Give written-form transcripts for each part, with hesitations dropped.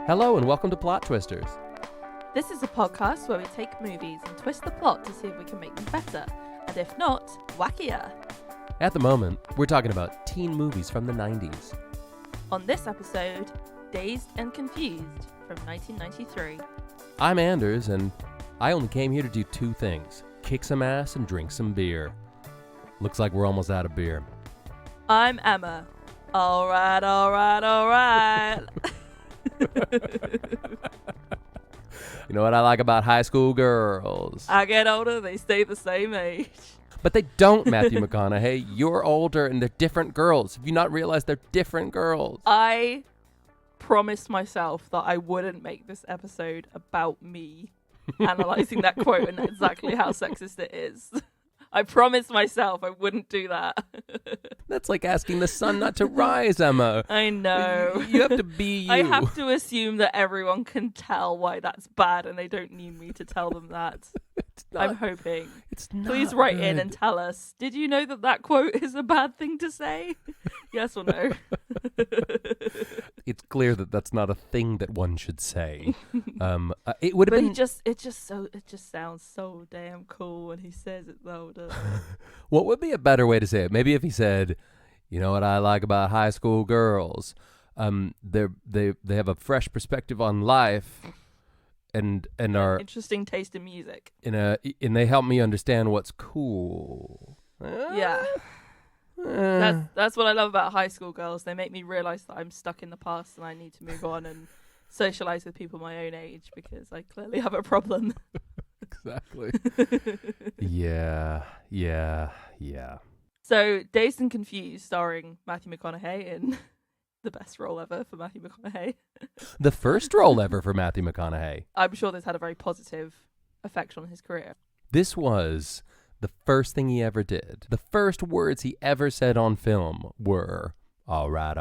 Hello and welcome to Plot Twisters. This is a podcast where we take movies and twist the plot to see if we can make them better, and if not, wackier. At the moment, we're talking about teen movies from the 90s. On this episode, Dazed and Confused from 1993. I'm Anders, and I only came here to do two things: kick some ass and drink some beer. Looks like we're almost out of beer. I'm Emma. Alright. You know what I like about high school girls? I get older, they stay the same age. But they don't, Matthew McConaughey. You're older and they're different girls. Have you not realized they're different girls? I promised myself that I wouldn't make this episode about me analysing that quote and exactly how sexist it is. I promised myself I wouldn't do that. That's like asking the sun not to rise, Emma. I know. You have to be you. I have to assume that everyone can tell why that's bad and they don't need me to tell them that. I'm hoping. It's not. Please write in good. and tell us, did you know that quote is a bad thing to say? Yes or no? It's clear that that's not a thing that one should say. It would have been. It just sounds so damn cool when he says it though. What would be a better way to say it? Maybe if he said, "You know what I like about high school girls? They have a fresh perspective on life, and are interesting taste in music. And they help me understand what's cool." Yeah. That's what I love about high school girls. They make me realise that I'm stuck in the past and I need to move on and socialise with people my own age because I clearly have a problem. Exactly. Yeah. So, Dazed and Confused, starring Matthew McConaughey in the best role ever for Matthew McConaughey. The first role ever for Matthew McConaughey. I'm sure this had a very positive effect on his career. This was the first thing he ever did. The first words he ever said on film were, all right.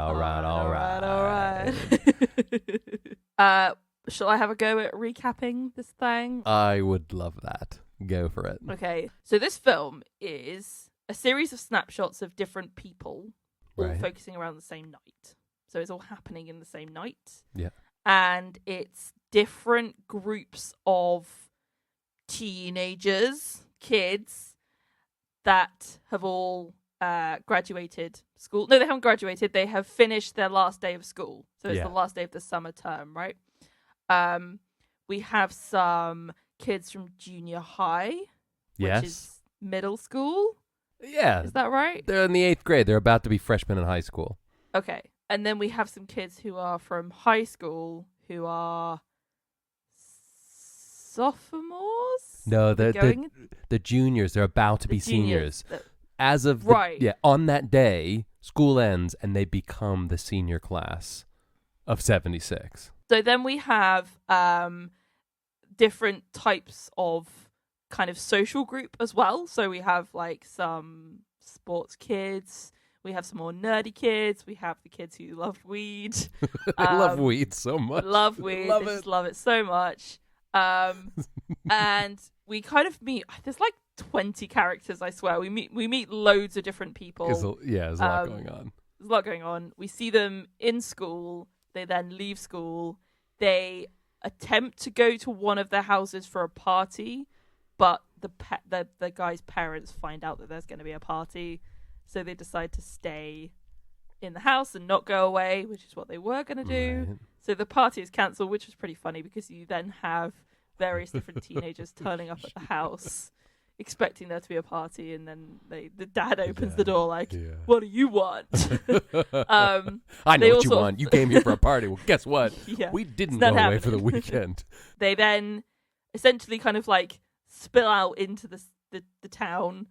Shall I have a go at recapping this thing? I would love that. Go for it. Okay, so this film is a series of snapshots of different people all focusing around the same night. So it's all happening in the same night. Yeah. And it's different groups of teenagers, kids, that have all graduated school. No, they haven't graduated. They have finished their last day of school. So it's the last day of the summer term, right? We have some kids from junior high, which is middle school. Yeah. Is that right? They're in the 8th grade. They're about to be freshmen in high school. Okay. And then we have some kids who are from high school who are sophomores? No, the juniors. They're about to be seniors. As of on that day, school ends and they become the senior class of 76. So then we have different types of kind of social group as well. So we have like some sports kids. We have some more nerdy kids. We have the kids who love weed. They love weed so much. Love weed. They just love it so much. And we kind of meet. There's like 20 characters. I swear. We meet loads of different people. There's a lot going on. There's a lot going on. We see them in school. They then leave school. They attempt to go to one of their houses for a party, but the guy's parents find out that there's going to be a party, so they decide to stay in the house and not go away, which is what they were going to do. Right. So the party is cancelled, which is pretty funny because you then have various different teenagers turning up at the house expecting there to be a party, and then the dad opens the door like, what do you want? I know what you want. You came here for a party. Well, guess what? We didn't go away for the weekend. They then essentially kind of like spill out into the town.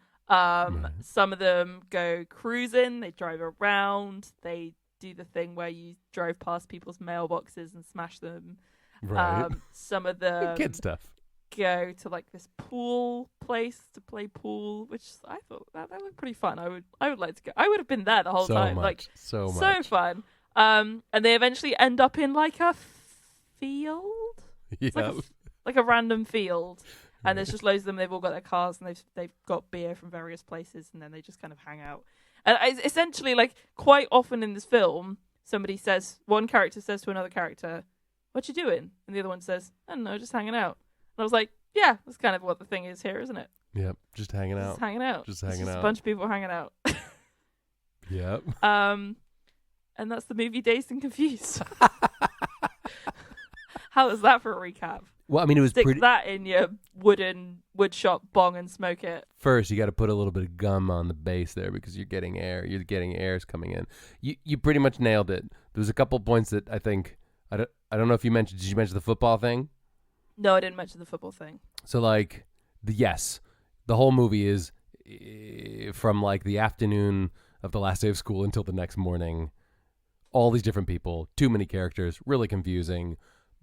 Some of them go cruising. They drive around. They do the thing where you drive past people's mailboxes and smash them. Right. Some of them kid stuff. Go to like this pool place to play pool, which I thought that looked pretty fun. I would like to go. I would have been there the whole time. So fun. And they eventually end up in like a field. Yeah. Like a random field. And there's just loads of them. They've all got their cars and they've got beer from various places, and then they just kind of hang out. And essentially, like quite often in this film, one character says to another character, what you doing? And the other one says, I don't know, just hanging out. And I was like, yeah, that's kind of what the thing is here, isn't it? Yep, just hanging out. Just hanging out. Just hanging out. A bunch of people hanging out. Yep. And that's the movie Dazed and Confused. How is that for a recap? Well, I mean, it was Stick that in your wood shop bong and smoke it. First, you got to put a little bit of gum on the base there because you're getting air. You're getting airs coming in. You pretty much nailed it. There was a couple points that I think I don't know if you mentioned. Did you mention the football thing? No, I didn't mention the football thing. So like the whole movie is from like the afternoon of the last day of school until the next morning. All these different people, too many characters, really confusing.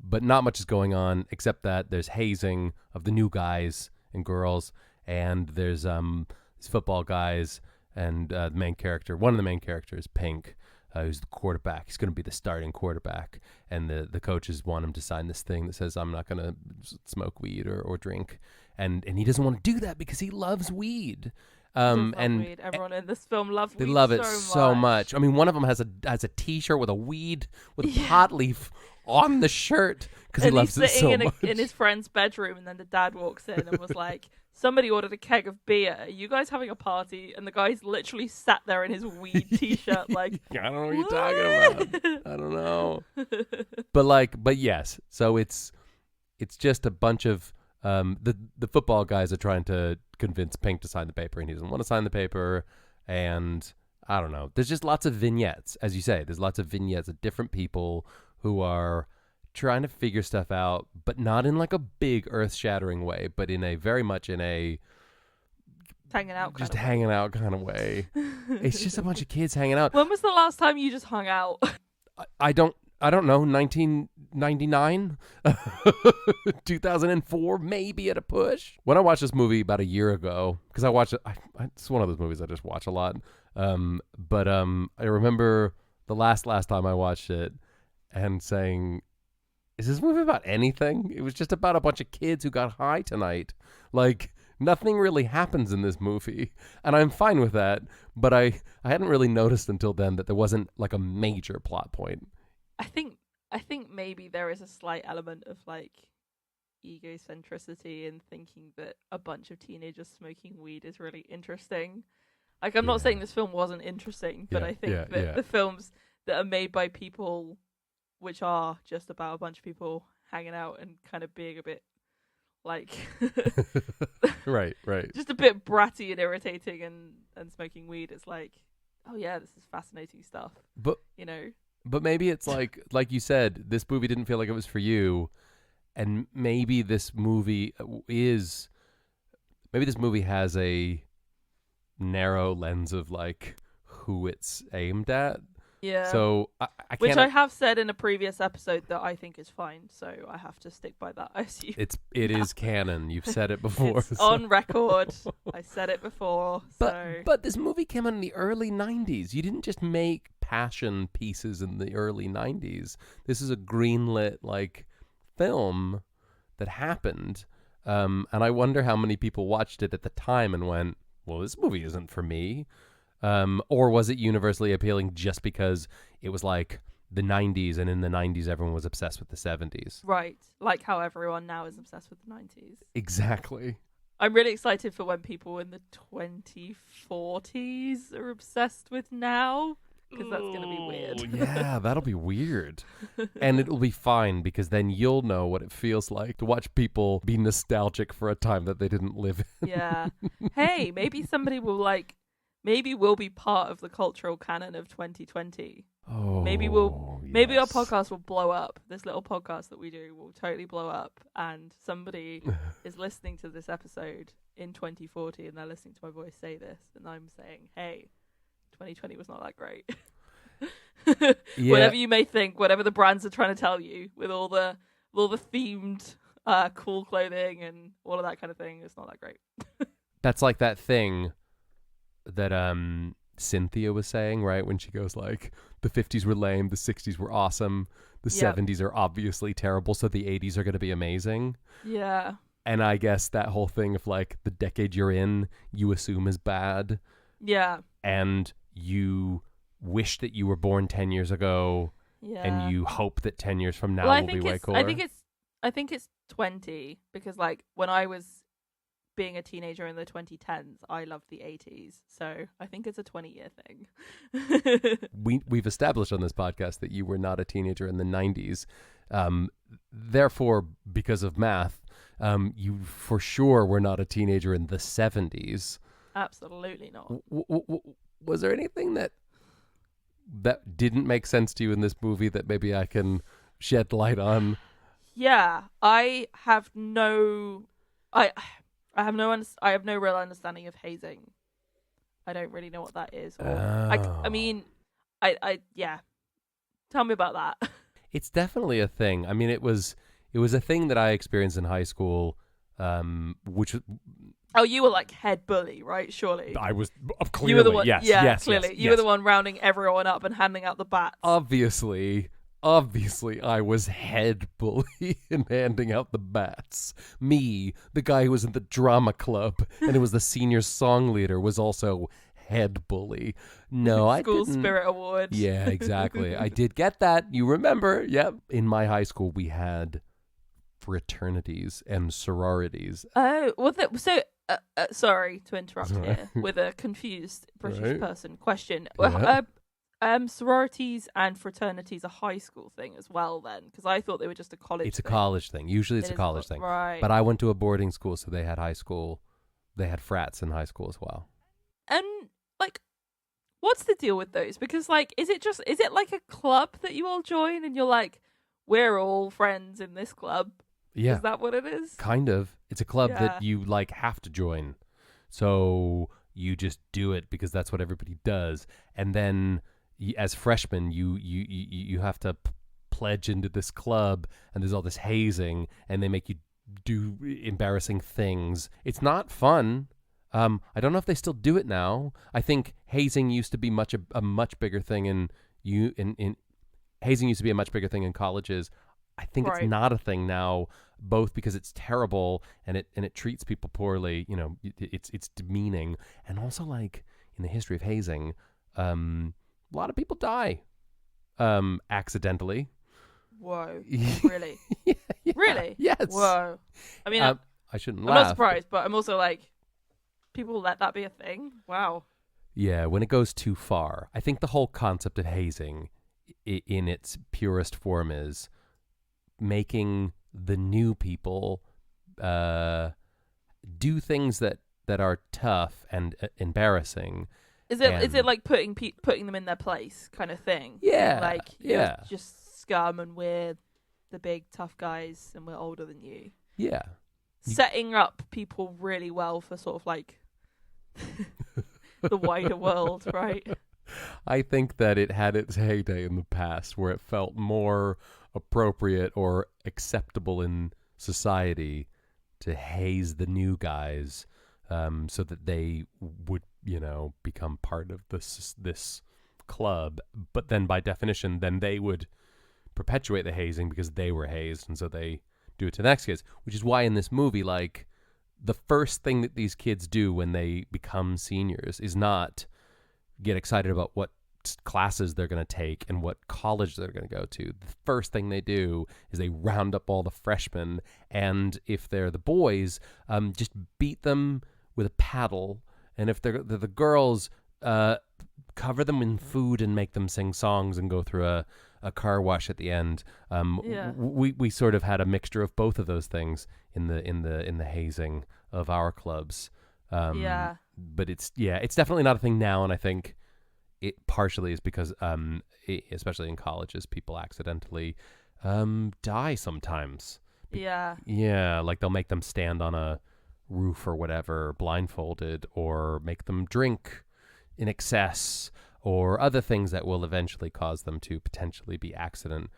But not much is going on except that there's hazing of the new guys and girls, and there's these football guys, and the main character, one of the main characters, Pink, who's the quarterback. He's going to be the starting quarterback, and the coaches want him to sign this thing that says, I'm not going to smoke weed or drink, and he doesn't want to do that because he loves weed. Weed. Everyone in this film loves weed. They love it so much. I mean, one of them has a T-shirt with a pot leaf on the shirt because he loves it so much. In his friend's bedroom, and then the dad walks in and was like, somebody ordered a keg of beer. Are you guys having a party? And the guy's literally sat there in his weed T-shirt like, I don't know what you're talking about. I don't know. But yes. So it's just a bunch of the football guys are trying to convince Pink to sign the paper, and he doesn't want to sign the paper. And I don't know. There's just lots of vignettes, as you say. There's lots of vignettes of different people who are trying to figure stuff out, but not in like a big earth-shattering way, but in a very much in a hanging out kind of way. It's just a bunch of kids hanging out. When was the last time you just hung out? I don't know, 1999, 2004, maybe at a push. When I watched this movie about a year ago, because I watched it, it's one of those movies I just watch a lot. But I remember the last time I watched it and saying, is this movie about anything? It was just about a bunch of kids who got high tonight. Like, nothing really happens in this movie. And I'm fine with that. But I hadn't really noticed until then that there wasn't like a major plot point. I think maybe there is a slight element of like egocentricity in thinking that a bunch of teenagers smoking weed is really interesting. Like, I'm not saying this film wasn't interesting, but I think that the films that are made by people which are just about a bunch of people hanging out and kind of being a bit like right just a bit bratty and irritating and smoking weed, it's like, oh yeah, this is fascinating stuff, but but maybe it's like you said, this movie didn't feel like it was for you, and maybe this movie has a narrow lens of like who it's aimed at. Yeah. So I can't. Which I have said in a previous episode that I think is fine, so I have to stick by that. I assume it is canon. You've said it before. It's on record. I said it before. But this movie came out in the early 90s. You didn't just make passion pieces in the early 90s. This is a greenlit like film that happened. And I wonder how many people watched it at the time and went, well, this movie isn't for me. Or was it universally appealing just because it was like the 90s, and in the 90s everyone was obsessed with the 70s? Right. Like how everyone now is obsessed with the 90s. Exactly. I'm really excited for when people in the 2040s are obsessed with now, because that's going to be weird. Yeah, that'll be weird. And it'll be fine, because then you'll know what it feels like to watch people be nostalgic for a time that they didn't live in. Yeah. Hey, maybe somebody will maybe we'll be part of the cultural canon of 2020. Oh, maybe our podcast will blow up. This little podcast that we do will totally blow up, and somebody is listening to this episode in 2040, and they're listening to my voice say this, and I'm saying, hey, 2020 was not that great. Yeah. Whatever you may think, whatever the brands are trying to tell you, with all the themed cool clothing and all of that kind of thing, it's not that great. That's like that thing that Cynthia was saying, right? When she goes like, the 50s were lame, the 60s were awesome, the 70s are obviously terrible, so the 80s are going to be amazing. Yeah. And I guess that whole thing of like the decade you're in, you assume is bad. Yeah. And you wish that you were born 10 years ago, Yeah. and you hope that 10 years from now Well, will be way cooler. I think it's 20 because like when I was being a teenager in the 2010s, I loved the 80s. So I think it's a 20-year thing. We've established on this podcast that you were not a teenager in the 90s. Therefore, because of math, you for sure were not a teenager in the 70s. Absolutely not. Was there anything that didn't make sense to you in this movie that maybe I can shed light on? Yeah, I have no real understanding of hazing. I don't really know what that is. I mean, yeah. Tell me about that. It's definitely a thing. I mean, it was a thing that I experienced in high school, which. Oh, you were like head bully, right? Surely. I was clearly. You were the one. Yes, yeah, yes, clearly. yes, you were the one rounding everyone up and handing out the bats. Obviously, I was head bully and handing out the bats. Me, the guy who was in the drama club and who was the senior song leader, was also head bully. No, I didn't. School Spirit Award. Yeah, exactly. I did get that. You remember? Yep. In my high school, we had fraternities and sororities. Oh, well, sorry to interrupt here with a confused British person question. Sororities and fraternities a high school thing as well then? Because I thought they were just a college It's thing. a college thing. Usually it's a college thing. Right. But I went to a boarding school, so they had frats in high school as well. And, like, what's the deal with those? Because, like, is it like a club that you all join and you're like, we're all friends in this club? Yeah. Is that what it is? Kind of. It's a club Yeah. that you, like, have to join. So you just do it because that's what everybody does. And then as freshmen, you have to pledge into this club, and there's all this hazing, and they make you do embarrassing things. It's not fun. I don't know if they still do it now. I think hazing used to be a much bigger thing in hazing used to be a much bigger thing in colleges. I think Right. it's not a thing now, both because it's terrible and it treats people poorly. You know, it's demeaning, and also like in the history of hazing, a lot of people die accidentally. Whoa. Really? Yeah, Really? Yes. Whoa. I mean, I shouldn't I'm laugh. not surprised, but I'm also like, people let that be a thing? Wow. Yeah, when it goes too far. I think the whole concept of hazing in its purest form is making the new people do things that are tough and embarrassing. Is it like putting them in their place kind of thing? Yeah. Like, yeah. you're just scum and we're the big tough guys and we're older than you. Yeah. Setting up people really well for sort of like the wider world, right? I think that it had its heyday in the past where it felt more appropriate or acceptable in society to haze the new guys so that they would, become part of this club. But then by definition, then they would perpetuate the hazing because they were hazed, and so they do it to the next kids, which is why in this movie, like, the first thing that these kids do when they become seniors is not get excited about what classes they're going to take and what college they're going to go to. The first thing they do is they round up all the freshmen, and if they're the boys, just beat them with a paddle, and if they're the girls, cover them in food and make them sing songs and go through a car wash at the end. We sort of had a mixture of both of those things in the hazing of our clubs. But it's definitely not a thing now, and I think it partially is because especially in colleges, people accidentally die sometimes. Yeah, Like they'll make them stand on a roof or whatever blindfolded, or make them drink in excess, or other things that will eventually cause them to potentially be accident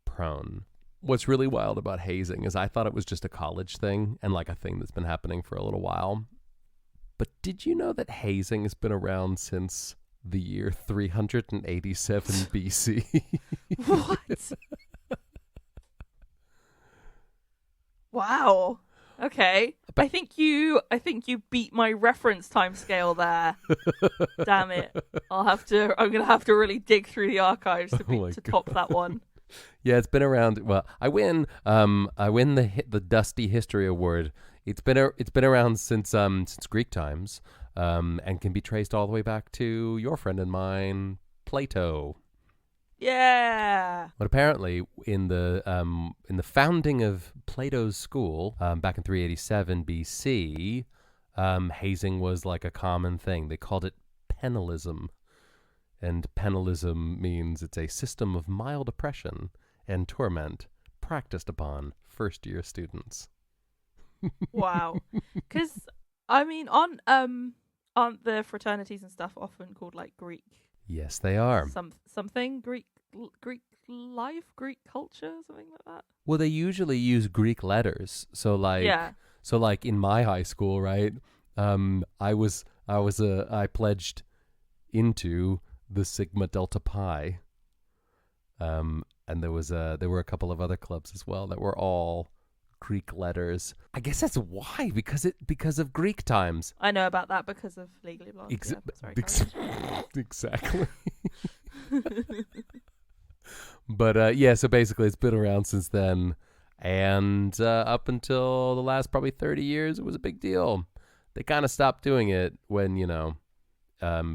prone. What's really wild about hazing is I thought it was just a college thing and like a thing that's been happening for a little while. But did you know that hazing has been around since the year 387 BC? What? Wow. Okay. I think you beat my reference timescale there. Damn it. I'm gonna have to really dig through the archives to top that one. Yeah, it's been around. Well, I win. I win the Dusty History Award. It's been around since Greek times, and can be traced all the way back to your friend and mine, Plato. Yeah. But apparently, in the founding of Plato's school, back in 387 BC, hazing was like a common thing. They called it penalism, and penalism means it's a system of mild oppression and torment practiced upon first-year students. Wow. Because I mean, aren't the fraternities and stuff often called like Greek? Yes, they are. Something Greek life, Greek culture, something like that. Well, they usually use Greek letters. So like in my high school, right? I pledged into the Sigma Delta Pi. And there were a couple of other clubs as well that were all Greek letters. I guess that's why, because of Greek times. I know about that because of Legally Blonde. Exactly. But so basically it's been around since then, and up until the last probably 30 years, it was a big deal. They kind of stopped doing it when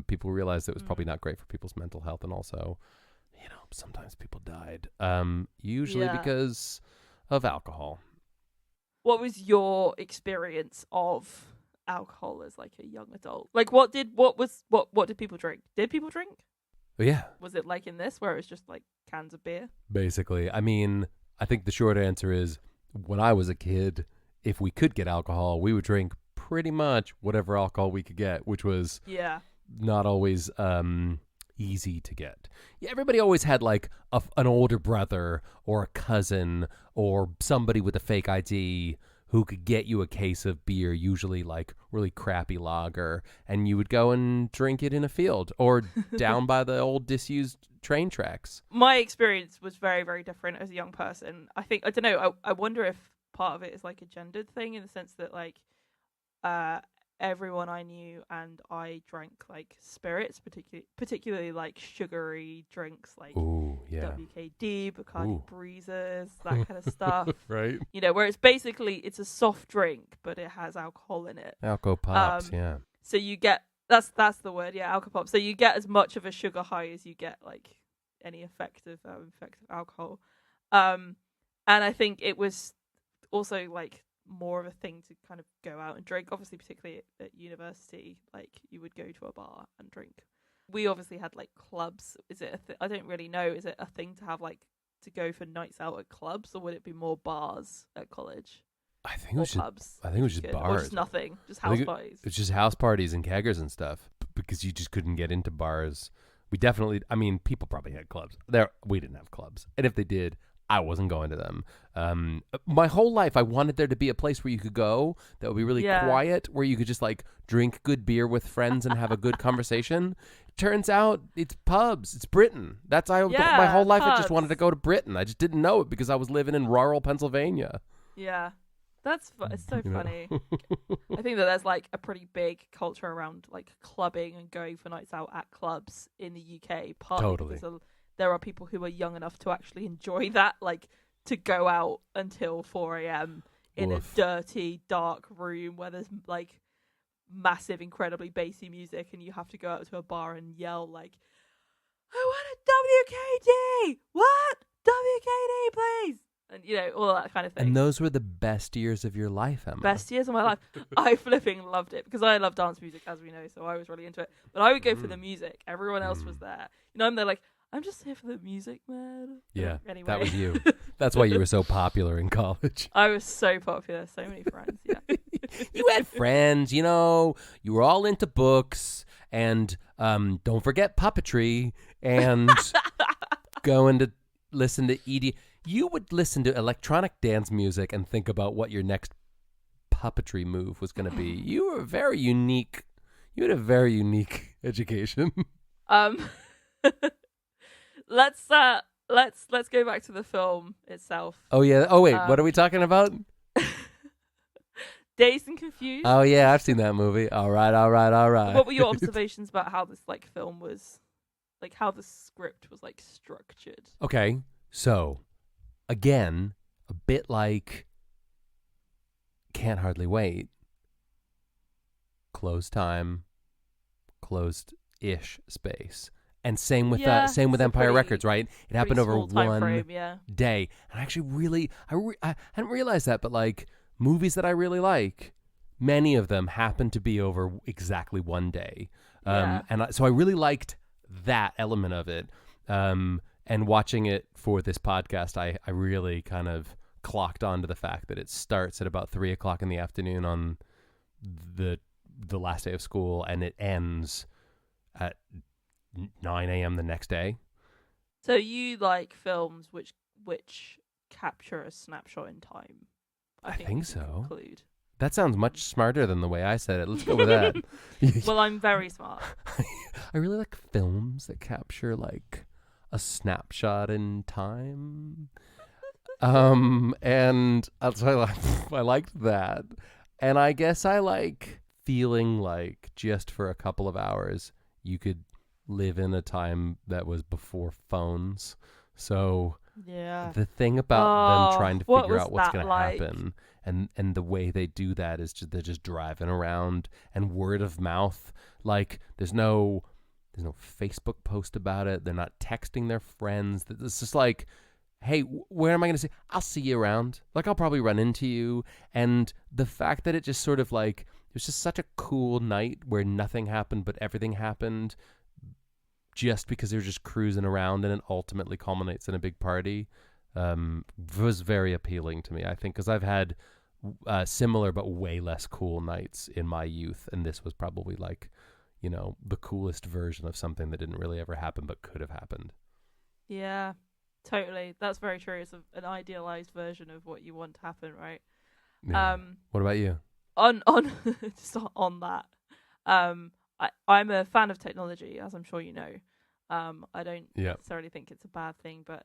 people realized it was probably not great for people's mental health, and also sometimes people died, usually because of alcohol. What was your experience of alcohol as like a young adult? Like what did people drink? Did people drink? Yeah. Was it like in this where it was just like cans of beer? Basically. I mean, I think the short answer is when I was a kid, if we could get alcohol, we would drink pretty much whatever alcohol we could get, which was not always easy to get. Yeah, everybody always had like an older brother or a cousin or somebody with a fake ID who could get you a case of beer, usually like really crappy lager, and you would go and drink it in a field or down by the old disused train tracks. My experience was very, very different as a young person. I don't know, I wonder if part of it is like a gendered thing, in the sense that like everyone I knew and I drank like spirits, particularly like sugary drinks like WKD, Bacardi Breezers, that kind of stuff. Right. Where it's a soft drink, but it has alcohol in it. Alco pops, yeah. So you get, that's the word, alco pop. So you get as much of a sugar high as you get like any effective alcohol. And I think it was also like more of a thing to kind of go out and drink. Obviously, particularly at university, like you would go to a bar and drink. We obviously had like clubs. Is it I don't really know. Is it a thing to have like to go for nights out at clubs, or would it be more bars at college? I think it was pubs. I think it was just bars. Or just nothing. Just house parties. It's just house parties and keggers and stuff, because you just couldn't get into bars. We definitely, I mean, people probably had clubs. We didn't have clubs. And if they did, I wasn't going to them. My whole life, I wanted there to be a place where you could go that would be really quiet, where you could just like drink good beer with friends and have a good conversation. Turns out it's pubs. It's Britain. My whole life I just wanted to go to Britain. I just didn't know it because I was living in rural Pennsylvania. Yeah. It's so funny. I think that there's like a pretty big culture around like clubbing and going for nights out at clubs in the UK. Partly because there are people who are young enough to actually enjoy that, like to go out until 4 a.m. in a dirty, dark room where there's like massive, incredibly bassy music, and you have to go out to a bar and yell like, "I want a WKD! What? WKD, please!" And all that kind of thing. And those were the best years of your life, Emma. Best years of my life. I flipping loved it because I love dance music, as we know, so I was really into it. But I would go for the music. Everyone else was there. I'm there like, I'm just here for the music, man. Yeah, anyway. That was you. That's why you were so popular in college. I was so popular. So many friends, yeah. You had friends, you were all into books, and don't forget puppetry, and going to listen to ED. You would listen to electronic dance music and think about what your next puppetry move was going to be. You were very unique. You had a very unique education. Let's go back to the film itself. Oh yeah. Oh wait, what are we talking about? Dazed and Confused. Oh yeah, I've seen that movie. All right. What were your observations about how this like film was, like how the script was like structured? Okay, so again, a bit like Can't Hardly Wait. Closed time, closed-ish space. And same with it's a Empire pretty- Records, right? It happened Pretty over small time one frame, yeah. day. And I actually really, I hadn't realized that, but like movies that I really like, many of them happen to be over exactly one day. Yeah. So I really liked that element of it. And watching it for this podcast, I really kind of clocked onto the fact that it starts at about 3:00 in the afternoon on the last day of school, and it ends at 9 a.m. the next day. So you like films which capture a snapshot in time? I think we can so. Conclude. That sounds much smarter than the way I said it. Let's go with that. Well, I'm very smart. I really like films that capture like a snapshot in time. And so I liked that. And I guess I like feeling like just for a couple of hours you could live in a time that was before phones. So Yeah. the thing about them trying to what figure was out what's that going to like? happen and the way they do that is they're just driving around and word of mouth. Like there's no Facebook post about it. They're not texting their friends. It's just like, hey, where am I going to see? I'll see you around. Like I'll probably run into you. And the fact that it just sort of like, it was just such a cool night where nothing happened but everything happened just because they were just cruising around, and it ultimately culminates in a big party, was very appealing to me, I think, because I've had similar but way less cool nights in my youth, and this was probably like, the coolest version of something that didn't really ever happen but could have happened. Yeah, totally. That's very true. It's an idealized version of what you want to happen, right? Yeah. What about you? On just on that, I'm a fan of technology, as I'm sure you know. I don't necessarily think it's a bad thing, but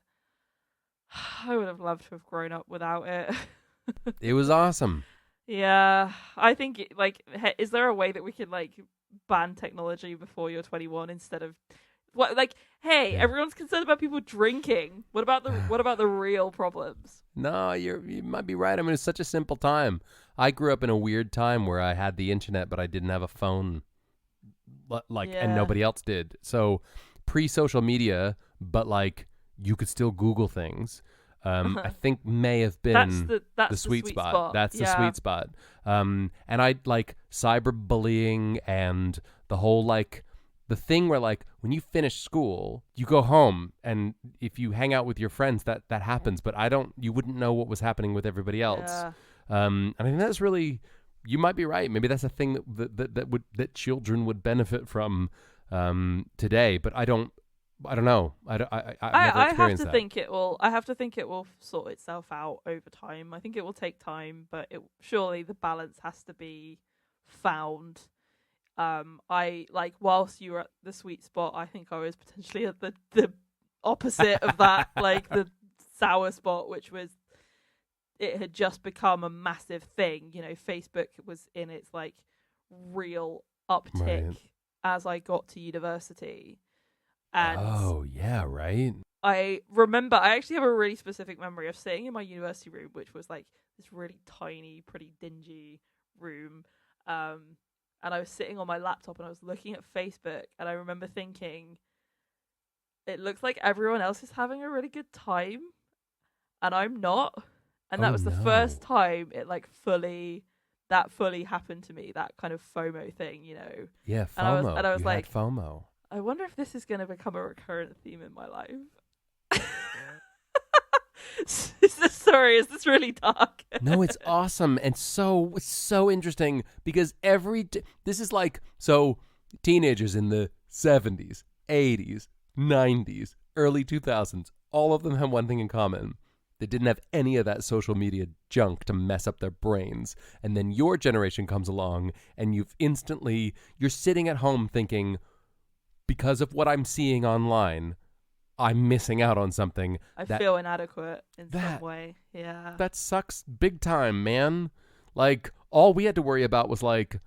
I would have loved to have grown up without it. It was awesome. Yeah, I think is there a way that we could like ban technology before you're 21 instead of what? Like, hey, everyone's concerned about people drinking. What about the real problems? No, you might be right. I mean, it's such a simple time. I grew up in a weird time where I had the internet, but I didn't have a phone, and nobody else did. So pre-social media, but like you could still Google things. I think may have been that's the sweet spot. That's the sweet spot. And I like cyberbullying and the whole like the thing where like when you finish school, you go home, and if you hang out with your friends, that happens. But you wouldn't know what was happening with everybody else. Yeah. And I think that's really, you might be right. Maybe that's a thing that children would benefit from today. But I don't know. I've never experienced that. I have to think it will sort itself out over time. I think it will take time, but surely the balance has to be found. I like whilst you were at the sweet spot, I think I was potentially at the opposite of that, like the sour spot, which was it had just become a massive thing. Facebook was in its like real uptick as I got to university. And oh yeah, right. I remember I actually have a really specific memory of sitting in my university room, which was like this really tiny, pretty dingy room. And I was sitting on my laptop and I was looking at Facebook, and I remember thinking, it looks like everyone else is having a really good time and I'm not. And that was the first time it like fully happened to me, that kind of FOMO thing, Yeah, FOMO. And I was you like, had FOMO. I wonder if this is going to become a recurrent theme in my life. Sorry, is this really dark? No, it's awesome and so interesting because this is like, so teenagers in the 70s, 80s, 90s, early 2000s, all of them have one thing in common. They didn't have any of that social media junk to mess up their brains. And then your generation comes along and you're sitting at home thinking, because of what I'm seeing online, I'm missing out on something. I feel inadequate in some way. Yeah. That sucks big time, man. Like, all we had to worry about was like,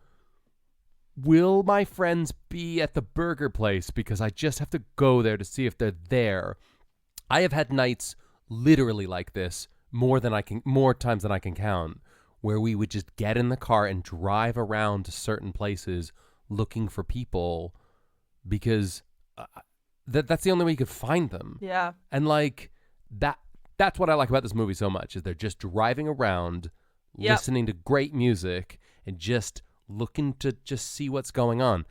will my friends be at the burger place? Because I just have to go there to see if they're there. I have had nights literally like this more times than I can count, where we would just get in the car and drive around to certain places looking for people because that's the only way you could find them. Yeah. And like that's what I like about this movie so much, is they're just driving around, listening to great music and just looking to just see what's going on.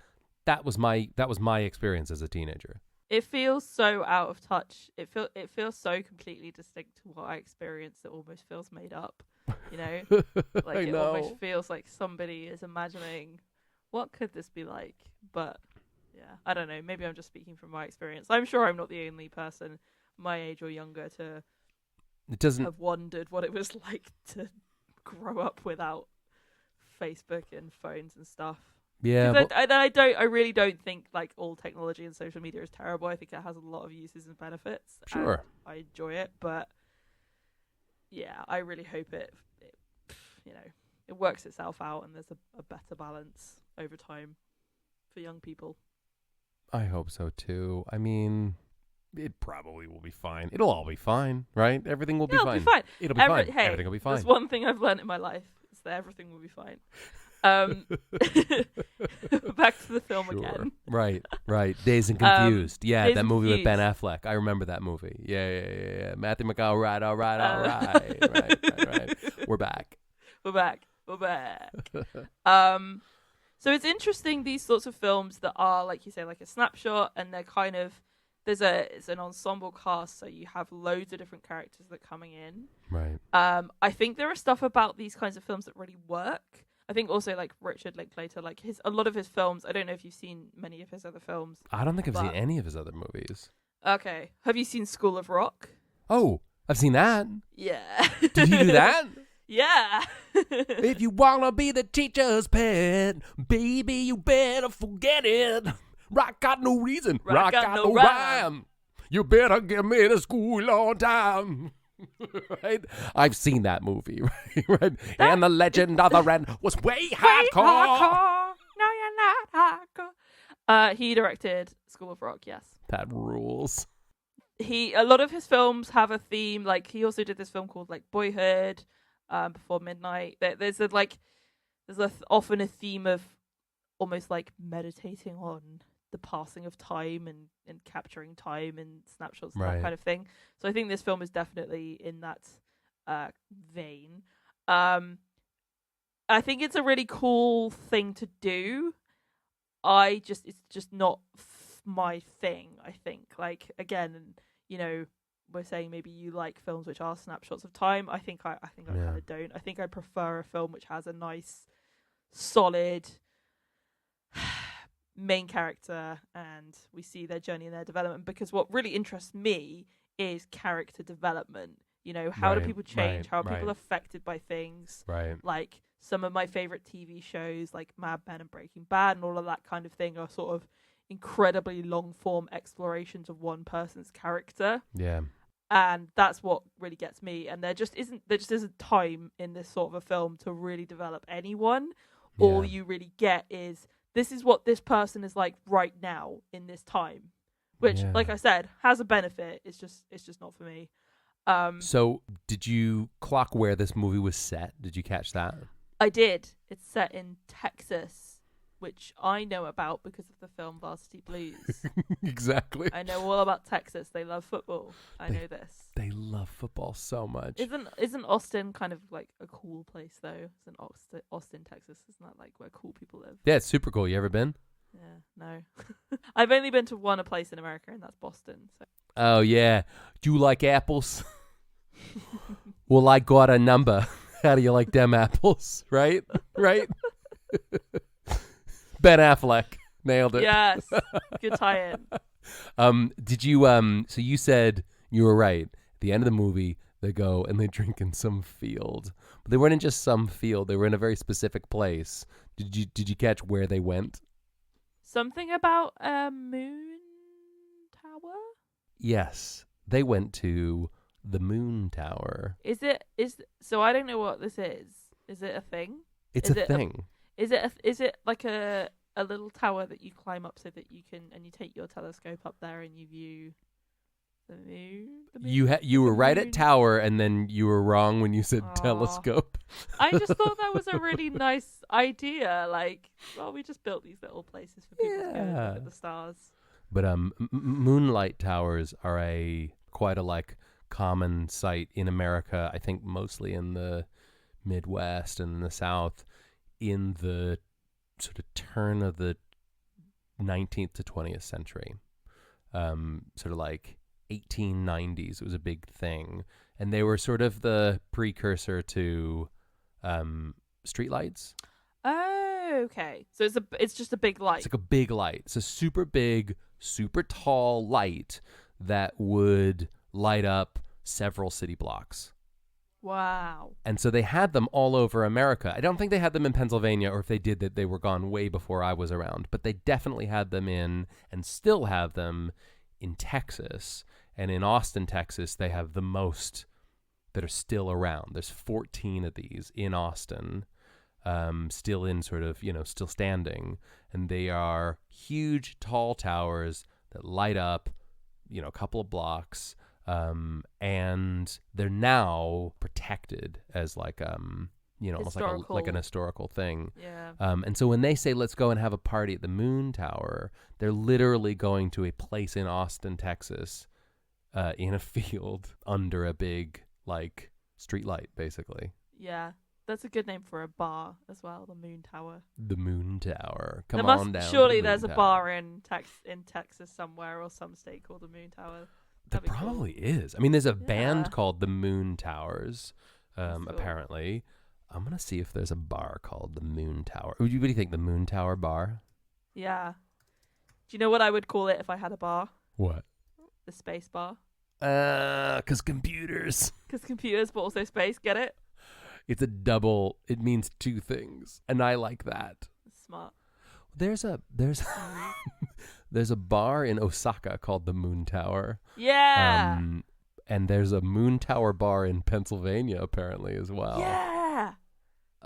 That was my experience as a teenager. It feels so out of touch. It feels so completely distinct to what I experienced. It almost feels made up, you know? Like, it almost feels like somebody is imagining, what could this be like? But, yeah, I don't know. Maybe I'm just speaking from my experience. I'm sure I'm not the only person my age or younger to have wondered what it was like to grow up without Facebook and phones and stuff. Yeah, I really don't think like all technology and social media is terrible. I think it has a lot of uses and benefits. Sure, I enjoy it, but yeah, I really hope it works itself out and there's a better balance over time for young people. I hope so too. I mean, it probably will be fine. It'll all be fine, right? Everything will be fine. It'll be fine. Hey, everything will be fine. There's one thing I've learned in my life, is that everything will be fine. Back to the film again. Right. Dazed and Confused. Yeah, Dazed that and movie with Ben Confused. Affleck. I remember that movie. Yeah. Matthew McConaughey. All right. Right. We're back. So it's interesting, these sorts of films that are, like you say, like a snapshot, and they're kind of, it's an ensemble cast, so you have loads of different characters that are coming in. Right. I think there are stuff about these kinds of films that really work. I think also like Richard Linklater, like a lot of his films. I don't know if you've seen many of his other films. I don't think I've seen any of his other movies. Okay, have you seen School of Rock? Oh, I've seen that. Yeah. Did he do that? Yeah. If you wanna be the teacher's pet, baby, you better forget it. Rock got no reason. Rock got no rhyme. You better give me the school on time. Right? I've seen that movie, right? And the legend of the Wren was way hardcore. No, you're not hardcore. He directed School of Rock, yes. That rules. A lot of his films have a theme. Like, he also did this film called like Boyhood, Before Midnight. There's often a theme of almost like meditating on the passing of time and capturing time and snapshots and that kind of thing. So I think this film is definitely in that vein. I think it's a really cool thing to do. It's just not my thing, I think. Like, again, you know, we're saying maybe you like films which are snapshots of time. I think I kind of don't. I think I prefer a film which has a nice, solid main character, and we see their journey and their development, because what really interests me is character development. You know, how do people change? How are people affected by things? Right. Like, some of my favorite TV shows like Mad Men and Breaking Bad and all of that kind of thing are sort of incredibly long form explorations of one person's character. Yeah. And that's what really gets me. And there just isn't time in this sort of a film to really develop anyone. Yeah. All you really get is, this is what this person is like right now in this time, which, like I said, has a benefit. It's just not for me. So did you clock where this movie was set? Did you catch that? I did. It's set in Texas, which I know about because of the film Varsity Blues. Exactly. I know all about Texas. They love football. I know this. They love football so much. Isn't Austin kind of like a cool place though? Isn't Austin, Texas? Isn't that like where cool people live? Yeah, it's super cool. You ever been? Yeah, no. I've only been to one place in America, and that's Boston. So. Oh yeah. Do you like apples? Well, I got a number. How do you like them apples? Right? Ben Affleck. Nailed it. Yes. Good tie-in. Did you so you said you were right. At the end of the movie, they go and they drink in some field. But they weren't in just some field. They were in a very specific place. Did you catch where they went? Something about a moon tower? Yes. They went to the moon tower. So I don't know what this is. Is it a thing? It's Is a it thing. Is it like a little tower that you climb up so that you can, and you take your telescope up there and you view the moon? You were the right at moon? tower, and then you were wrong when you said Aw. telescope. I just thought that was a really nice idea. Like, well, we just built these little places for people to go and look at the stars. But moonlight towers are quite a like common sight in America. I think mostly in the Midwest and the South, in the sort of turn of the 19th to 20th century, sort of like 1890s. It was a big thing, and they were sort of the precursor to streetlights. Oh, okay. So it's just a big light. It's like a big light. It's a super big, super tall light that would light up several city blocks. Wow. And so they had them all over America. I don't think they had them in Pennsylvania, or if they did, that they were gone way before I was around. But they definitely had them in, and still have them in Texas. And in Austin, Texas, they have the most that are still around. There's 14 of these in Austin, still in sort of, still standing. And they are huge, tall towers that light up, a couple of blocks. And they're now protected as like, almost like an historical thing. Yeah. And so when they say, let's go and have a party at the Moon Tower, they're literally going to a place in Austin, Texas, in a field under a big, like, street light, basically. Yeah. That's a good name for a bar as well, the Moon Tower. The Moon Tower. Come there on down. Surely to the there's Moon a Tower. bar in Texas somewhere, or some state called the Moon Tower. There That'd be probably is. I mean, there's a band Yeah. called the Moon Towers, That's cool. apparently. I'm going to see if there's a bar called the Moon Tower. What do you think, the Moon Tower Bar? Yeah. Do you know what I would call it if I had a bar? What? The space bar. 'Cause computers. Because computers, but also space. Get it? It's a double. It means two things, and I like that. Smart. There's a there's a bar in Osaka called the Moon Tower. Yeah. And there's a Moon Tower bar in Pennsylvania apparently as well. Yeah.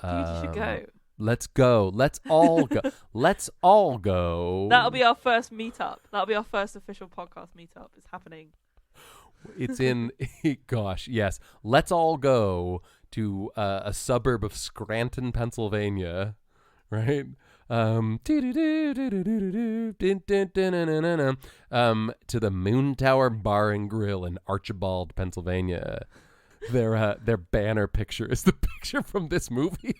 Dude, you should go. Let's go. Let's all go. Let's all go. That'll be our first meetup. That'll be our first official podcast meetup. It's happening. It's in, gosh, yes. Let's all go to a suburb of Scranton, Pennsylvania, right? To the Moon Tower Bar and Grill in Archibald, Pennsylvania. Their banner picture is the picture from this movie.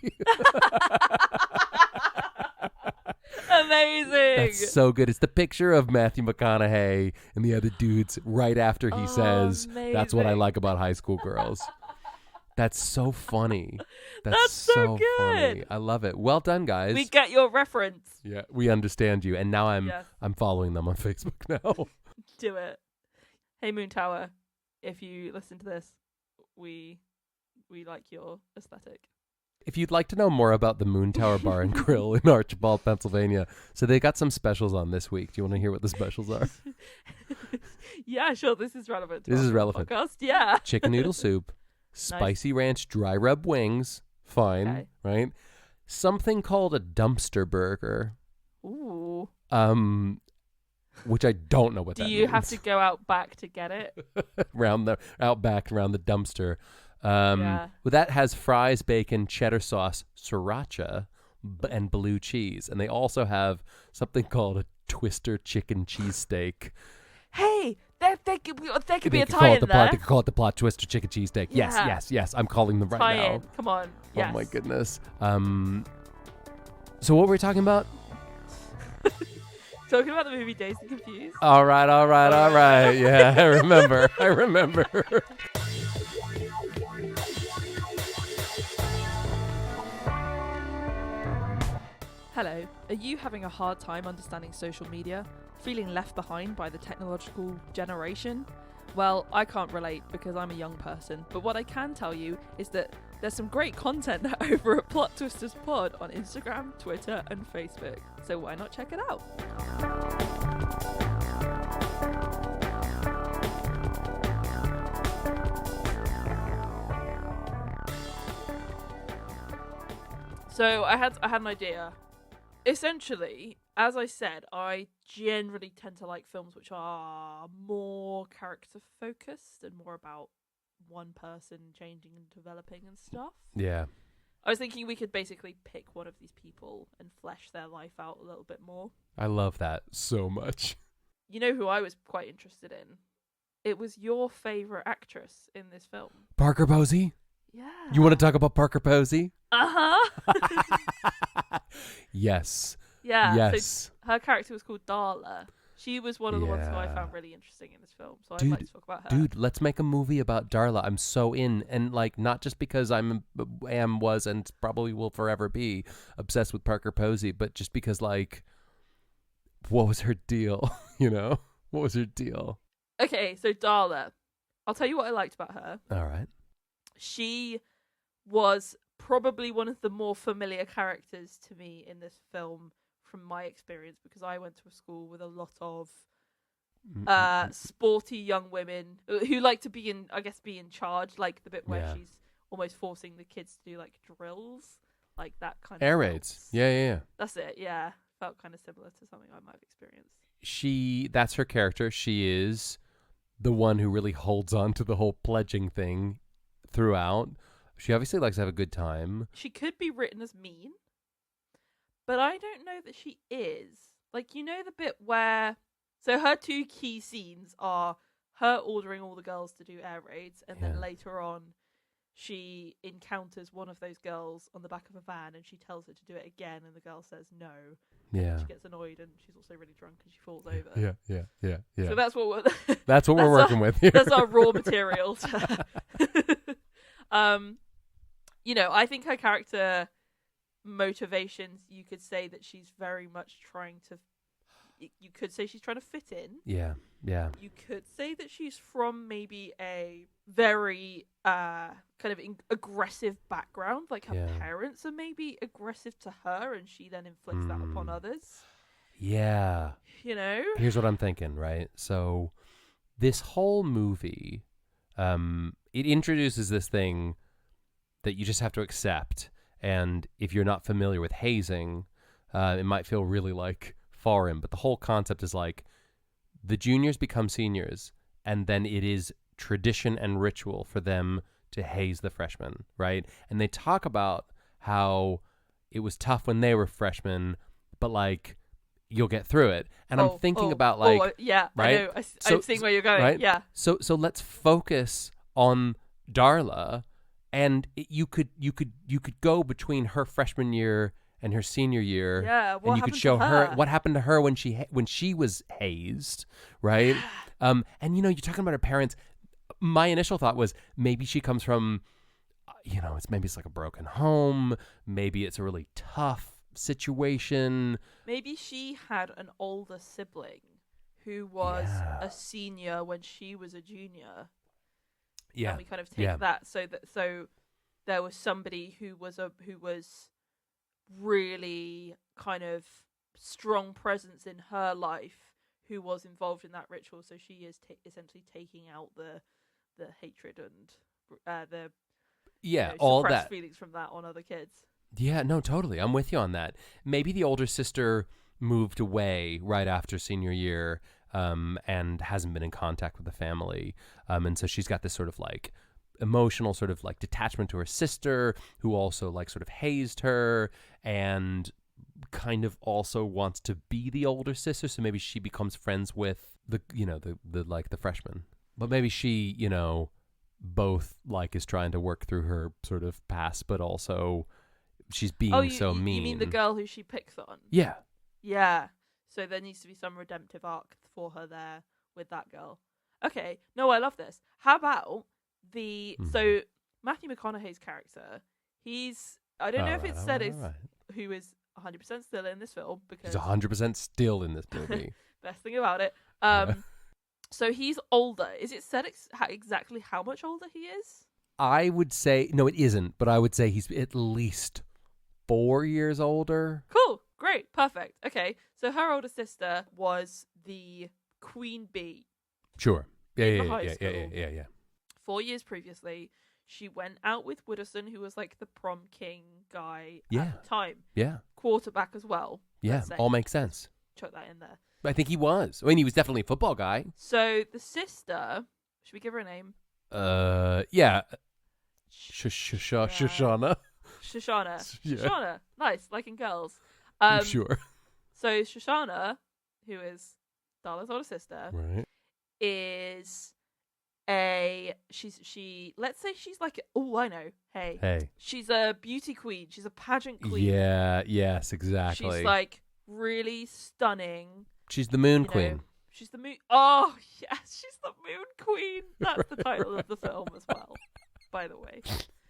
Amazing. That's so good. It's the picture of Matthew McConaughey and the other dudes right after he says, "That's what I amazing. like about high school girls." That's so funny. That's so good. funny. I love it. Well done, guys. We get your reference. Yeah, we understand you, and now Yes. I'm following them on Facebook now. Do it. Hey, Moon Tower, if you listen to this, we like your aesthetic. If you'd like to know more about the Moon Tower Bar and Grill in Archibald, Pennsylvania, so they got some specials on this week. Do you want to hear what the specials are? Yeah, sure. This is relevant. To This our is relevant. Podcast. Yeah. Chicken noodle soup, spicy ranch dry rub wings, fine, Okay. right? Something called a dumpster burger, Ooh. which I don't know what Do that you means. have to go out back to get it? out back around the dumpster. Yeah. Well, that has fries, bacon, cheddar sauce, sriracha, and blue cheese, and they also have something called a twister chicken cheesesteak. Hey, there could be a They tie could call it in the there. plot. They could call it the plot twister chicken cheesesteak. Yeah. Yes. I'm calling them right Tie now. in. Come on. Yes. Oh my goodness. So what were we talking about? Talking about the movie Dazed and Confused. All right. Yeah, I remember. Hello. Are you having a hard time understanding social media? Feeling left behind by the technological generation? Well, I can't relate because I'm a young person, but what I can tell you is that there's some great content over at Plot Twisters Pod on Instagram, Twitter, and Facebook. So why not check it out? So I had an idea. Essentially, as I said, I generally tend to like films which are more character focused and more about one person changing and developing and stuff. Yeah. I was thinking we could basically pick one of these people and flesh their life out a little bit more. I love that so much. You know who I was quite interested in? It was your favourite actress in this film. Parker Posey? Yeah. You want to talk about Parker Posey? Uh-huh. Yes. Yeah. Yes. So her character was called Darla. She was one of the ones who I found really interesting in this film. So I'd like to talk about her. Dude, let's make a movie about Darla. I'm so in. And, like, not just because was, and probably will forever be obsessed with Parker Posey, but just because, like, what was her deal? You know? What was her deal? Okay, so Darla. I'll tell you what I liked about her. All right. She was probably one of the more familiar characters to me in this film from my experience, because I went to a school with a lot of sporty young women who like to be in charge, like the bit where she's almost forcing the kids to do like drills, like that kind of air raids. Yeah. That's it. Yeah, felt kind of similar to something I might have experienced. That's her character. She is the one who really holds on to the whole pledging thing throughout. She obviously likes to have a good time. She could be written as mean, but I don't know that she is. Like, you know the bit where... So her two key scenes are her ordering all the girls to do air raids, and then later on she encounters one of those girls on the back of a van, and she tells her to do it again, and the girl says no. Yeah. She gets annoyed, and she's also really drunk, and she falls over. Yeah. So that's what we're... That's what we're working with here. That's our raw material. You know, I think her character motivations, you could say that she's very much trying to... You could say she's trying to fit in. Yeah. You could say that she's from maybe a very kind of aggressive background. Like her parents are maybe aggressive to her, and she then inflicts that upon others. Yeah. You know? Here's what I'm thinking, right? So this whole movie, it introduces this thing that you just have to accept. And if you're not familiar with hazing, it might feel really like foreign, but the whole concept is like the juniors become seniors, and then it is tradition and ritual for them to haze the freshmen, right? And they talk about how it was tough when they were freshmen, but like you'll get through it. And I'm thinking about like, right? I know. I'm seeing where you're going. Right? Yeah. So let's focus on Darla, and you could go between her freshman year and her senior year. Yeah, and you could show her what happened to her when she was hazed, right? And you know, you're talking about her parents. My initial thought was maybe she comes from, you know, it's like a broken home. Maybe it's a really tough situation. Maybe she had an older sibling who was a senior when she was a junior. Yeah, and we kind of take that so there was somebody who was really kind of strong presence in her life who was involved in that ritual. So she is essentially taking out the hatred and the all suppressed that feelings from that on other kids. Yeah, no, totally. I'm with you on that. Maybe the older sister moved away right after senior year and hasn't been in contact with the family. And so she's got this sort of like emotional sort of like detachment to her sister, who also like sort of hazed her and kind of also wants to be the older sister. So maybe she becomes friends with the freshman. But maybe she, you know, both like is trying to work through her sort of past, but also she's being mean. You mean the girl who she picks on? Yeah. Yeah. So there needs to be some redemptive arc for her there with that girl. Okay. No, I love this. How about so Matthew McConaughey's character, I don't know if it's said who is 100% still in this film, because he's 100% still in this movie. Best thing about it. So he's older. Is it said exactly how much older he is? I would say, no, it isn't, but I would say he's at least 4 years older. Cool. Great. Perfect. Okay. So her older sister was the queen bee. Sure. Yeah. 4 years previously, she went out with Wooderson, who was like the prom king guy Yeah. at the time. Yeah. Quarterback as well. Yeah. let's say. All makes sense. Chuck that in there. I think he was. I mean, he was definitely a football guy. So the sister, should we give her a name? Yeah. Shoshana. Shoshana. Yeah. Shoshana. Nice, like in girls. I'm sure. So Shoshana, who is Darla's older sister, Right. is she let's say she's like, I know. Hey. She's a beauty queen. She's a pageant queen. Yeah. Yes. Exactly. She's like really stunning. She's the moon queen. She's the moon. Oh yes, she's the moon queen. That's the title of the film as well, by the way.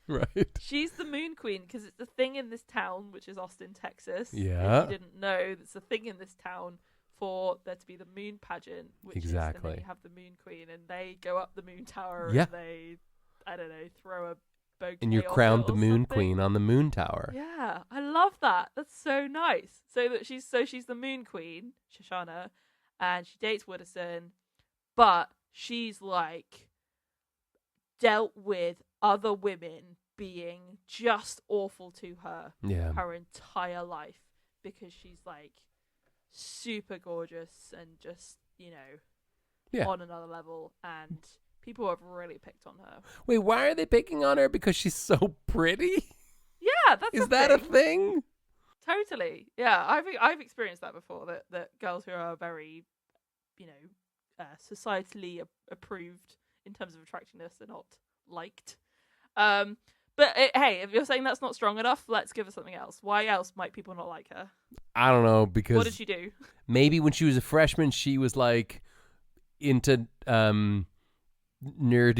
Right. She's the moon queen because it's a thing in this town, which is Austin, Texas. Yeah. If you didn't know, it's a thing in this town for there to be the moon pageant, which is, and then you have the moon queen, and they go up the moon tower, and they, I don't know, throw a bouquet. And you're crowned the moon queen on the moon tower. Yeah, I love that. That's so nice. So she's the moon queen, Shoshana, and she dates Wooderson, but she's like dealt with other women being just awful to her her entire life because she's like super gorgeous and just, on another level, and people have really picked on her. Wait, why are they picking on her? Because she's so pretty? Yeah, Is that a thing? Totally. Yeah, I've experienced that before, that girls who are very, societally approved in terms of attractiveness are not liked. But hey, if you're saying that's not strong enough, let's give her something else. Why else might people not like her? I don't know, because what did she do? Maybe when she was a freshman, she was like into nerdy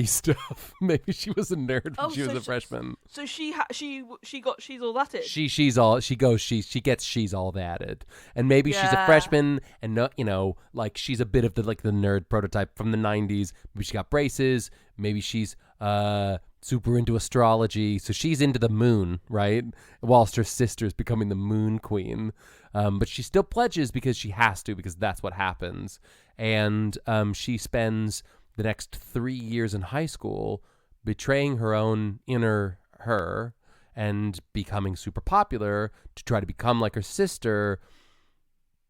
stuff. Maybe she was a nerd when she was a freshman. So she's all that it. She's all thatted, and maybe she's a freshman, and like she's a bit of the nerd prototype from the 90s. Maybe she got braces. Maybe she's super into astrology, so she's into the moon, right? Whilst her sister's becoming the moon queen, but she still pledges because she has to, because that's what happens, and she spends the next 3 years in high school betraying her own inner her and becoming super popular to try to become like her sister,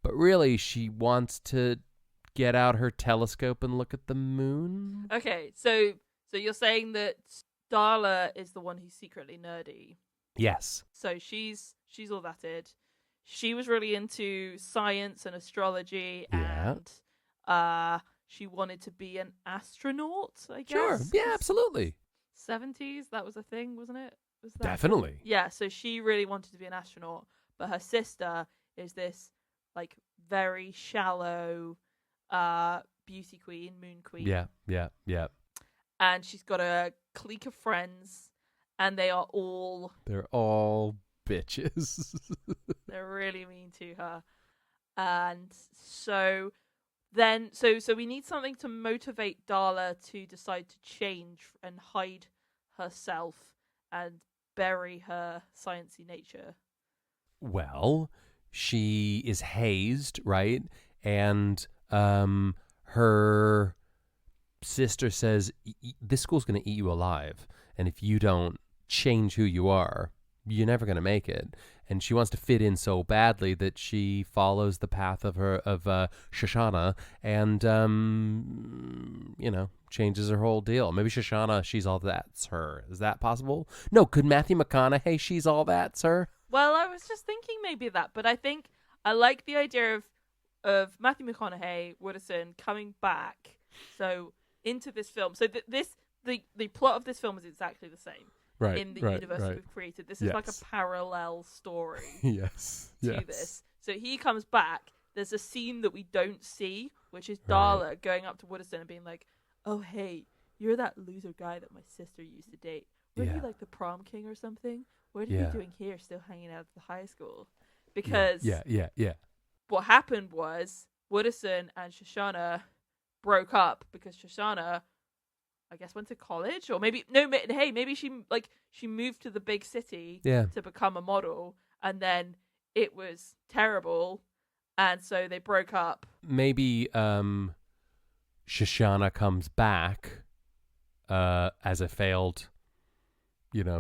but really she wants to get out her telescope and look at the moon. Okay, so you're saying that Darla is the one who's secretly nerdy. Yes. So she's all thatted. She was really into science and astrology, and she wanted to be an astronaut, I guess. Sure. Yeah, absolutely. 70s, that was a thing, wasn't it? Was that Definitely. Yeah, so she really wanted to be an astronaut, but her sister is this like very shallow beauty queen, moon queen. Yeah. And she's got a clique of friends, and they're all bitches. They're really mean to her. And so then so we need something to motivate Darla to decide to change and hide herself and bury her sciencey nature. Well, she is hazed, right? And her sister says, this school's going to eat you alive, and if you don't change who you are, you're never going to make it. And she wants to fit in so badly that she follows the path of Shoshana and changes her whole deal. Maybe Shoshana, she's all that's her. Is that possible? No. Could Matthew McConaughey, she's all that's her? Well, I was just thinking maybe that, but I think I like the idea of Matthew McConaughey, Wooderson coming back into this film. So the plot of this film is exactly the same. Right, in the universe that we've created. This is like a parallel story to this. So he comes back. There's a scene that we don't see, which is Darla going up to Wooderson and being like, oh, hey, you're that loser guy that my sister used to date. Weren't you like the prom king or something? What are you doing here still hanging out at the high school? Because what happened was Wooderson and Shoshana broke up because Shoshana, I guess, went to college, or maybe she moved to the big city to become a model, and then it was terrible, and so they broke up. Maybe Shoshana comes back as a failed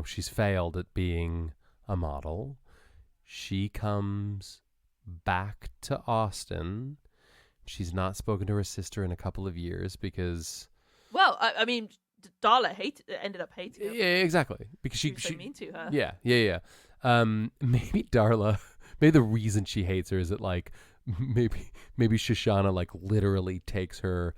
she's failed at being a model. She comes back to Austin. She's not spoken to her sister in a couple of years because... Well, I mean, Darla ended up hating her. Yeah, exactly. Because she was so mean to her. Yeah. Maybe Darla... Maybe the reason she hates her is that, like, maybe Shoshana, like, literally takes her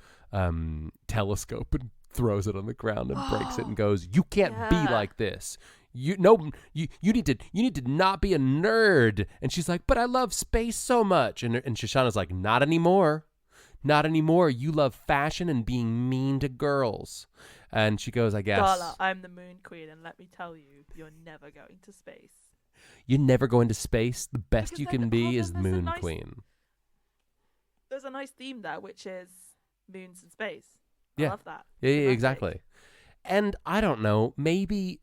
telescope and throws it on the ground and breaks it and goes, "You can't be like this. You need to not be a nerd." And she's like, "But I love space so much." And Shoshana's like, "Not anymore. Not anymore. You love fashion and being mean to girls." And she goes, "I guess." Darla, I'm the moon queen, and let me tell you, you're never going to space. You're never going to space. The best Because you can be is moon queen. There's a nice theme there, which is moons and space. Yeah. I love that. Yeah, exactly. And I don't know, maybe.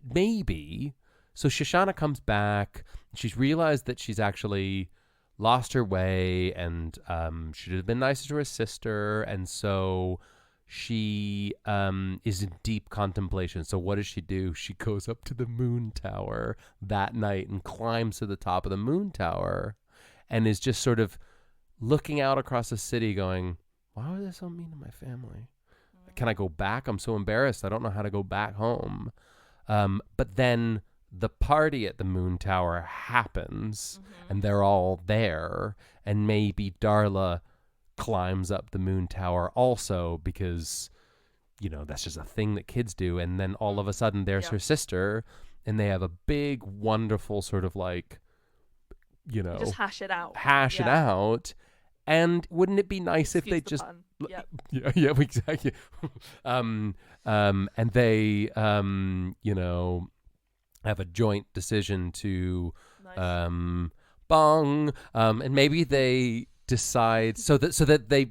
So Shoshana comes back. She's realized that she's actually lost her way, and should have been nicer to her sister. And so she is in deep contemplation. So what does she do? She goes up to the moon tower that night and climbs to the top of the moon tower and is just sort of looking out across the city going, why was I so mean to my family? Can I go back? I'm so embarrassed. I don't know how to go back home. But then the party at the moon tower happens, and they're all there. And maybe Darla climbs up the moon tower also because, that's just a thing that kids do. And then all of a sudden there's her sister, and they have a big, wonderful sort of like, just hash it out. It out. And wouldn't it be nice if they just... Yeah, exactly. And they, have a joint decision to bong. And maybe they decide so that they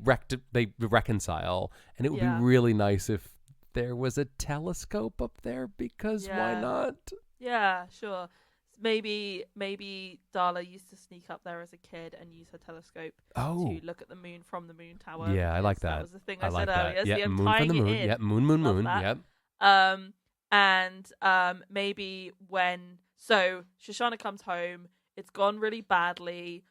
reconcile. And it would be really nice if there was a telescope up there because why not? Yeah, sure. Maybe Darla used to sneak up there as a kid and use her telescope to look at the moon from the moon tower. Yeah, I like that. That was the thing I like said earlier. Yeah, See, I'm moon tying from the moon. it in. Yeah, moon. That. Yep. And maybe when Shoshana comes home, it's gone really badly.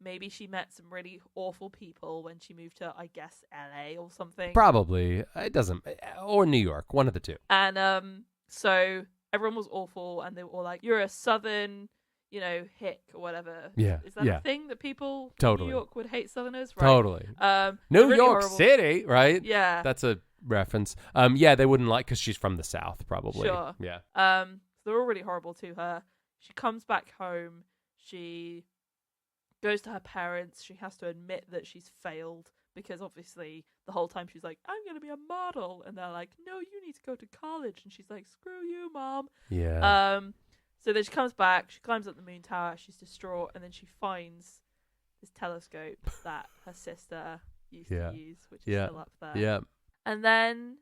Maybe she met some really awful people when she moved to, I guess, LA or something. Probably. It doesn't, or New York, one of the two. And so everyone was awful, and they were all like, "You're a Southern, hick or whatever." Yeah. Is that a thing that people totally in New York would hate Southerners? Right. Totally. New really York horrible. City, right? Yeah. That's a reference. Yeah, they wouldn't like because she's from the South, probably. Sure. Yeah. So they're all really horrible to her. She comes back home. She goes to her parents. She has to admit that she's failed because obviously the whole time she's like, "I'm going to be a model." And they're like, "No, you need to go to college." And she's like, "Screw you, Mom." Yeah. So then she comes back. She climbs up the moon tower. She's distraught. And then she finds this telescope that her sister used to use, which is still up there. Yeah. And then,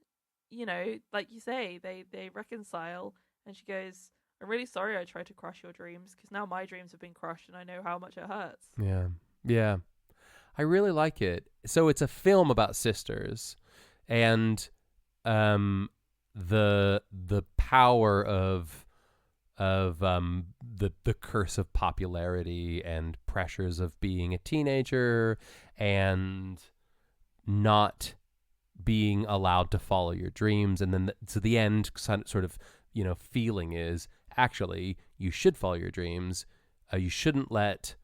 like you say, they reconcile. And she goes, "I'm really sorry I tried to crush your dreams because now my dreams have been crushed and I know how much it hurts." Yeah. Yeah. I really like it. So it's a film about sisters, and the power of the curse of popularity and pressures of being a teenager and not being allowed to follow your dreams, and then so the end sort of feeling is actually you should follow your dreams. You shouldn't let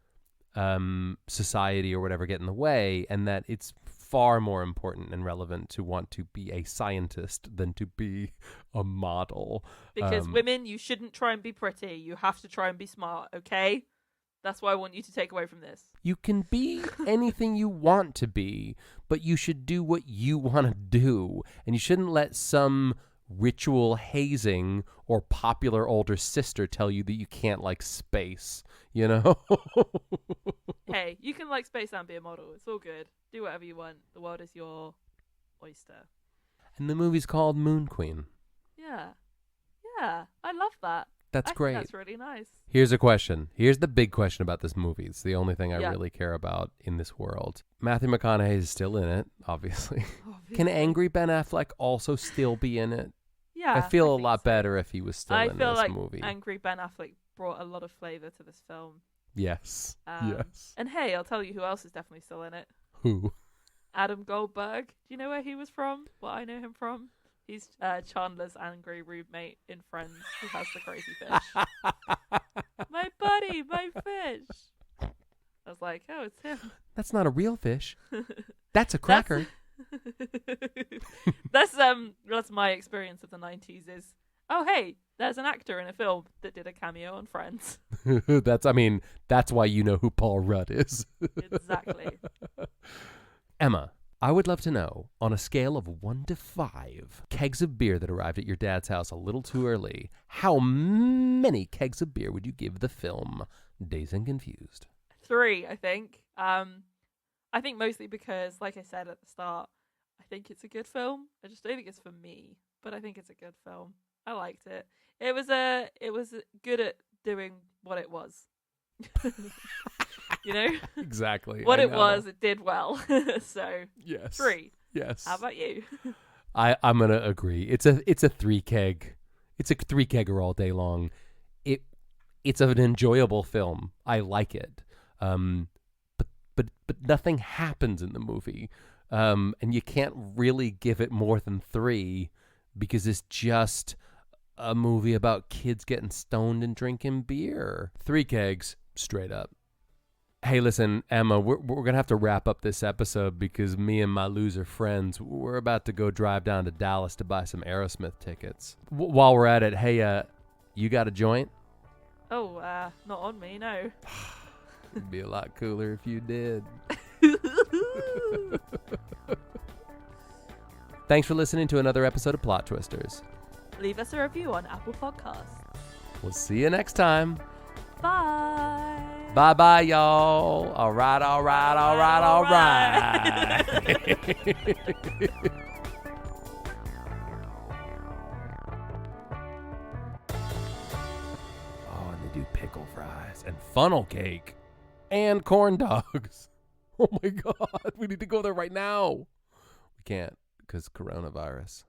society or whatever get in the way, and that it's far more important and relevant to want to be a scientist than to be a model. Because women, you shouldn't try and be pretty. You have to try and be smart, okay? That's what I want you to take away from this. You can be anything you want to be, but you should do what you want to do, and you shouldn't let some ritual hazing or popular older sister tell you that you can't like space, Hey, you can like space and be a model. It's all good. Do whatever you want. The world is your oyster. And the movie's called Moon Queen. Yeah. I love that. That's great. That's really nice. Here's a question. Here's the big question about this movie. It's the only thing I really care about in this world. Matthew McConaughey is still in it, obviously. Can angry Ben Affleck also still be in it? Yeah, I feel a think lot so. better if he was still I in feel this like movie. angry Ben Affleck brought a lot of flavor to this film. Yes. Yes. And hey, I'll tell you who else is definitely still in it. Who? Adam Goldberg. Do you know where he was from? What I know him from? He's Chandler's angry roommate in Friends who has the crazy fish. My buddy, my fish. I was like, oh, it's him. That's not a real fish. That's a cracker. That's my experience of the 90s is, oh, hey, there's an actor in a film that did a cameo on Friends. That's why you know who Paul Rudd is. Exactly. Emma, I would love to know, on a scale of 1 to 5 kegs of beer that arrived at your dad's house a little too early, how many kegs of beer would you give the film Dazed and Confused? 3, I think. I think mostly because, like I said at the start, I think it's a good film. I just don't think it's for me, but I think it's a good film. I liked it. It was good at doing what it was. You know? Exactly. What it was, it did well. So, yes. 3. Yes. How about you? I'm gonna agree. It's a 3 keg. It's a 3 kegger all day long. It's an enjoyable film. I like it. But nothing happens in the movie. And you can't really give it more than 3 because it's just a movie about kids getting stoned and drinking beer. 3 kegs, straight up. Hey, listen, Emma, we're going to have to wrap up this episode because me and my loser friends, we're about to go drive down to Dallas to buy some Aerosmith tickets. While we're at it, hey, you got a joint? Oh, not on me, no. It'd be a lot cooler if you did. Thanks for listening to another episode of Plot Twisters. Leave us a review on Apple Podcasts. We'll see you next time. Bye. Bye-bye, y'all. All right. Oh, and they do pickle fries and funnel cake and corn dogs. Oh, my God. We need to go there right now. We can't because coronavirus.